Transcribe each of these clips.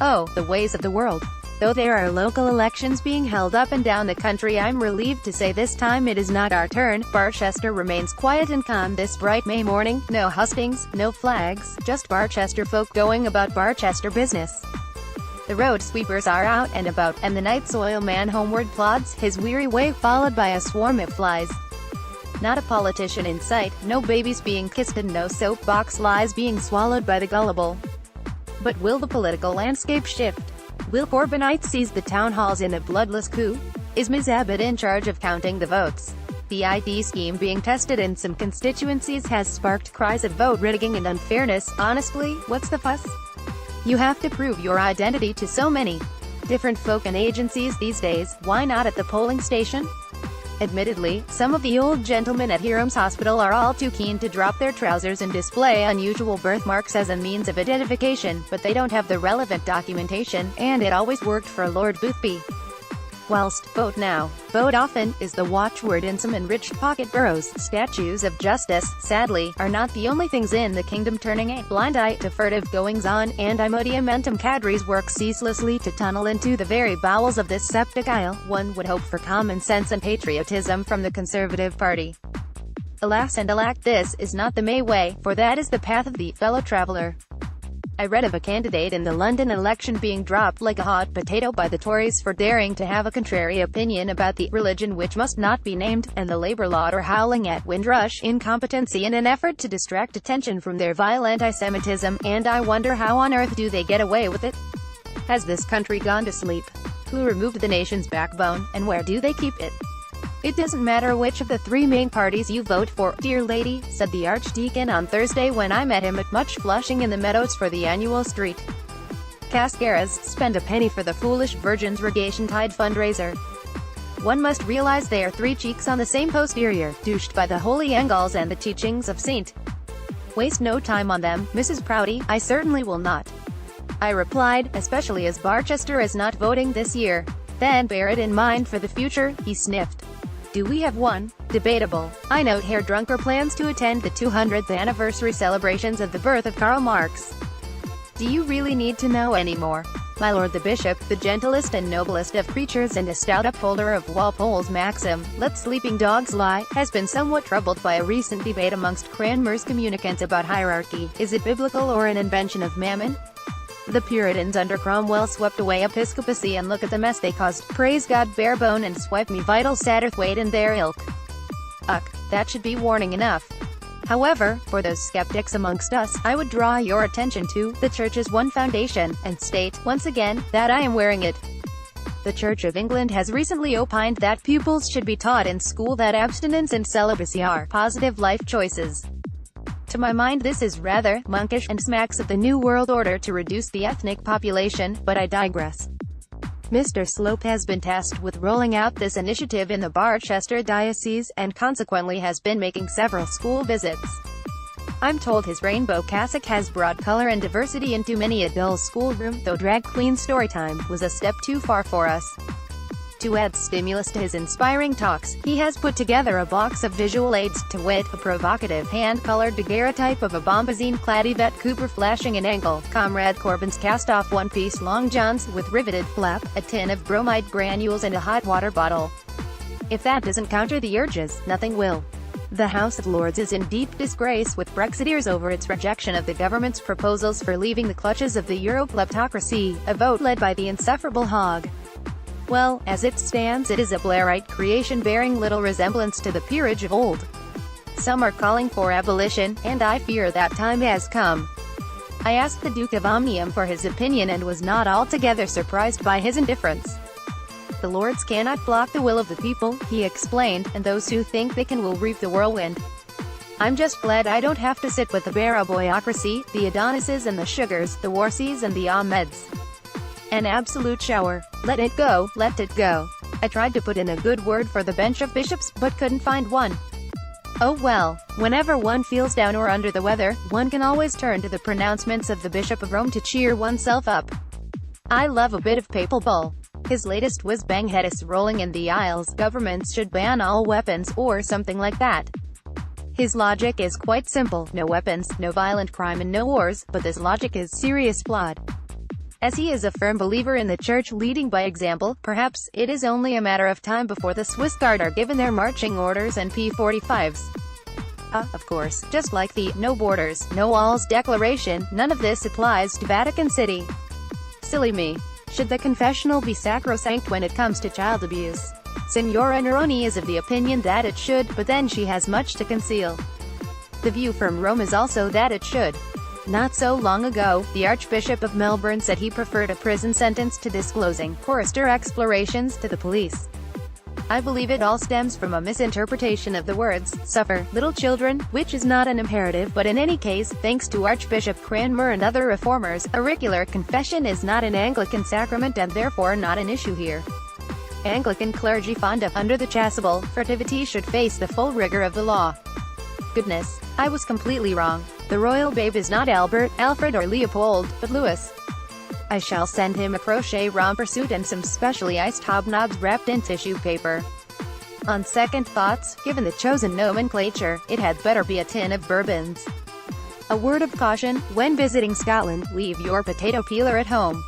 Oh, the ways of the world. Though there are local elections being held up and down the country, I'm relieved to say this time it is not our turn. Barchester remains quiet and calm this bright May morning. No hustings, no flags, just Barchester folk going about Barchester business. The road sweepers are out and about, and the night soil man homeward plods his weary way, followed by a swarm of flies. Not a politician in sight, no babies being kissed, and no soapbox lies being swallowed by the gullible. But will the political landscape shift? Will Corbynites seize the town halls in a bloodless coup? Is Ms. Abbott in charge of counting the votes? The ID scheme being tested in some constituencies has sparked cries of vote rigging and unfairness. Honestly, what's the fuss? You have to prove your identity to so many different folk and agencies these days, why not at the polling station? Admittedly, some of the old gentlemen at Hiram's Hospital are all too keen to drop their trousers and display unusual birthmarks as a means of identification, but they don't have the relevant documentation, and it always worked for Lord Boothby. Whilst "vote now, vote often" is the watchword in some enriched pocket boroughs, statues of justice, sadly, are not the only things in the kingdom turning a blind eye to furtive goings-on, and imodiamentum cadres work ceaselessly to tunnel into the very bowels of this septic isle. One would hope for common sense and patriotism from the Conservative Party. Alas and alack, this is not the May way, for that is the path of the fellow traveller. I read of a candidate in the London election being dropped like a hot potato by the Tories for daring to have a contrary opinion about the religion which must not be named, and the Labour lauder howling at Windrush incompetency in an effort to distract attention from their vile anti-Semitism, and I wonder how on earth do they get away with it? Has this country gone to sleep? Who removed the nation's backbone, and where do they keep it? It doesn't matter which of the three main parties you vote for, dear lady, said the Archdeacon on Thursday when I met him at Much Flushing in the Meadows for the annual Street Cascaras Spend a Penny for the Foolish Virgins Regation Tide fundraiser. One must realize they are three cheeks on the same posterior, douched by the holy Engels and the teachings of St. Waste no time on them, Mrs. Prouty. I certainly will not. I replied, especially as Barchester is not voting this year. Then bear it in mind for the future, he sniffed. Do we have one? Debatable. I note Herr Drunker plans to attend the 200th anniversary celebrations of the birth of Karl Marx. Do you really need to know any more? My lord the bishop, the gentlest and noblest of creatures and a stout upholder of Walpole's maxim, "Let sleeping dogs lie," has been somewhat troubled by a recent debate amongst Cranmer's communicants about hierarchy. Is it biblical or an invention of Mammon? The Puritans under Cromwell swept away episcopacy, and look at the mess they caused. Praise God, Barebone and Swipe Me Vital Satterthwaite and their ilk. Ugh, that should be warning enough. However, for those skeptics amongst us, I would draw your attention to the Church's one foundation, and state, once again, that I am wearing it. The Church of England has recently opined that pupils should be taught in school that abstinence and celibacy are positive life choices. To my mind this is rather monkish, and smacks of the New World Order to reduce the ethnic population, but I digress. Mr. Slope has been tasked with rolling out this initiative in the Barchester diocese, and consequently has been making several school visits. I'm told his rainbow cassock has brought color and diversity into many a dull schoolroom, though drag queen storytime was a step too far for us. To add stimulus to his inspiring talks, he has put together a box of visual aids, to wit, a provocative hand-colored daguerreotype of a bombazine-clad Yvette Cooper flashing an angle, Comrade Corbin's cast-off one-piece long johns with riveted flap, a tin of bromide granules and a hot water bottle. If that doesn't counter the urges, nothing will. The House of Lords is in deep disgrace with Brexiteers over its rejection of the government's proposals for leaving the clutches of the Euro-kleptocracy, a vote led by the insufferable Hogg. Well, as it stands, it is a Blairite creation bearing little resemblance to the peerage of old. Some are calling for abolition, and I fear that time has come. I asked the Duke of Omnium for his opinion and was not altogether surprised by his indifference. The Lords cannot block the will of the people, he explained, and those who think they can will reap the whirlwind. I'm just glad I don't have to sit with the Baraboyocracy, the Adonises and the Sugars, the Warseys and the Ahmeds. An absolute shower. Let it go, let it go. I tried to put in a good word for the bench of bishops, but couldn't find one. Oh well, whenever one feels down or under the weather, one can always turn to the pronouncements of the Bishop of Rome to cheer oneself up. I love a bit of papal bull. His latest whiz-bang had us rolling in the aisles. Governments should ban all weapons, or something like that. His logic is quite simple: no weapons, no violent crime and no wars, but this logic is serious flawed. As he is a firm believer in the church leading by example, perhaps it is only a matter of time before the Swiss Guard are given their marching orders and P-45s. Of course, just like the "No Borders, No Walls" declaration, none of this applies to Vatican City. Silly me. Should the confessional be sacrosanct when it comes to child abuse? Signora Neroni is of the opinion that it should, but then she has much to conceal. The view from Rome is also that it should. Not so long ago, the Archbishop of Melbourne said he preferred a prison sentence to disclosing chorister explorations to the police. I believe it all stems from a misinterpretation of the words, "suffer, little children," which is not an imperative, but in any case, thanks to Archbishop Cranmer and other reformers, auricular confession is not an Anglican sacrament and therefore not an issue here. Anglican clergy fond of under the chasuble furtivity should face the full rigor of the law. Goodness, I was completely wrong. The royal babe is not Albert, Alfred or Leopold, but Louis. I shall send him a crochet romper suit and some specially iced hobnobs wrapped in tissue paper. On second thoughts, given the chosen nomenclature, it had better be a tin of bourbons. A word of caution, when visiting Scotland, leave your potato peeler at home.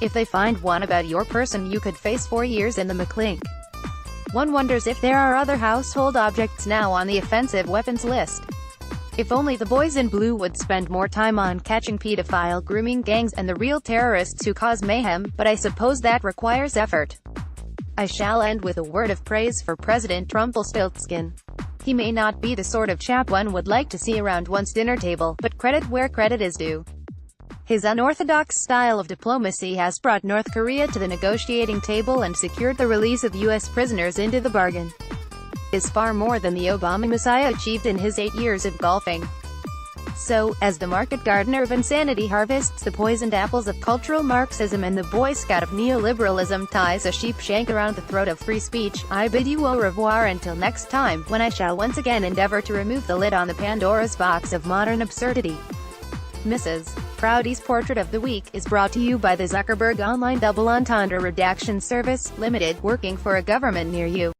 If they find one about your person, you could face 4 years in the McClink. One wonders if there are other household objects now on the offensive weapons list. If only the boys in blue would spend more time on catching pedophile grooming gangs and the real terrorists who cause mayhem, but I suppose that requires effort. I shall end with a word of praise for President Rumpelstiltskin. He may not be the sort of chap one would like to see around one's dinner table, but credit where credit is due. His unorthodox style of diplomacy has brought North Korea to the negotiating table and secured the release of U.S. prisoners into the bargain. Is far more than the Obama Messiah achieved in his 8 years of golfing. So, as the market gardener of insanity harvests the poisoned apples of cultural Marxism and the Boy Scout of neoliberalism ties a sheep shank around the throat of free speech, I bid you au revoir until next time, when I shall once again endeavor to remove the lid on the Pandora's box of modern absurdity. Mrs. Proudy's Portrait of the Week is brought to you by the Zuckerberg Online Double Entendre Redaction Service, Limited, working for a government near you.